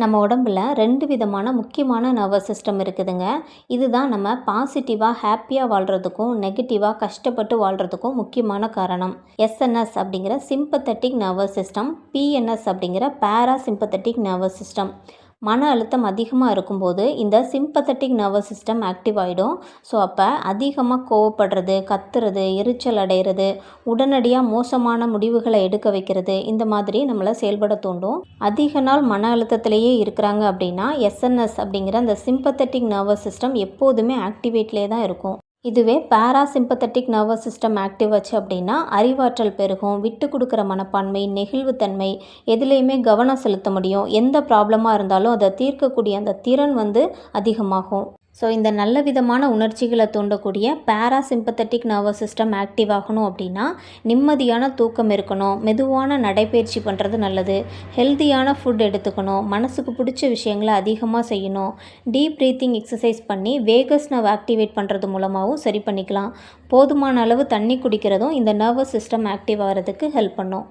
நம்ம உடம்புல 2 விதமான முக்கியமான நர்வஸ் சிஸ்டம் இருக்குதுங்க. இதுதான் நம்ம பாசிட்டிவாக ஹாப்பியாக வாழ்கிறதுக்கும் நெகட்டிவாக கஷ்டப்பட்டு வாழ்கிறதுக்கும் முக்கியமான காரணம். எஸ்என்எஸ் அப்படிங்கிற சிம்பத்தட்டிக் நர்வஸ் சிஸ்டம், பிஎன்எஸ் அப்படிங்கிற பேராசிம்பத்தட்டிக் நர்வஸ் சிஸ்டம். மன அழுத்தம் அதிகமாக இருக்கும்போது இந்த சிம்பத்தட்டிக் நர்வஸ் சிஸ்டம் ஆக்டிவ் ஆகிடும். ஸோ அப்போ அதிகமாக கோவப்படுறது, கத்துறது, எரிச்சல் அடைகிறது, உடனடியாக மோசமான முடிவுகளை எடுக்க வைக்கிறது, இந்த மாதிரி நம்மளை செயல்பட தூண்டும். அதிக நாள் மன அழுத்தத்திலேயே இருக்கிறாங்க அப்படின்னா எஸ்என்எஸ் அப்படிங்கிற அந்த சிம்பத்தட்டிக் நர்வஸ் சிஸ்டம் எப்போதுமே ஆக்டிவேட்லேயே தான் இருக்கும். இதுவே பேராசிம்பத்தட்டிக் நர்வஸ் சிஸ்டம் ஆக்டிவ் ஆச்சு அப்படின்னா அறிவாற்றல் பெருகும், விட்டு கொடுக்குற மனப்பான்மை, நெகிழ்வுத்தன்மை, எதுலேயுமே கவனம் செலுத்த முடியும். எந்த ப்ராப்ளமாக இருந்தாலும் அதை தீர்க்கக்கூடிய அந்த திறன் அதிகமாகும். ஸோ இந்த நல்ல விதமான உணர்ச்சிகளை தூண்டக்கூடிய பேராசிம்பத்தட்டிக் நர்வஸ் சிஸ்டம் ஆக்டிவ் ஆகணும் அப்படின்னா நிம்மதியான தூக்கம் இருக்கணும், மெதுவான நடைப்பயிற்சி பண்ணுறது நல்லது, ஹெல்த்தியான ஃபுட் எடுத்துக்கணும், மனசுக்கு பிடிச்ச விஷயங்களை அதிகமாக செய்யணும், டீப் ப்ரீத்திங் எக்ஸசைஸ் பண்ணி வேகஸ் நர்வ் ஆக்டிவேட் பண்ணுறது மூலமாகவும் சரி பண்ணிக்கலாம். போதுமான அளவு தண்ணி குடிக்கிறதும் இந்த நர்வஸ் சிஸ்டம் ஆக்டிவ் ஆகிறதுக்கு ஹெல்ப் பண்ணும்.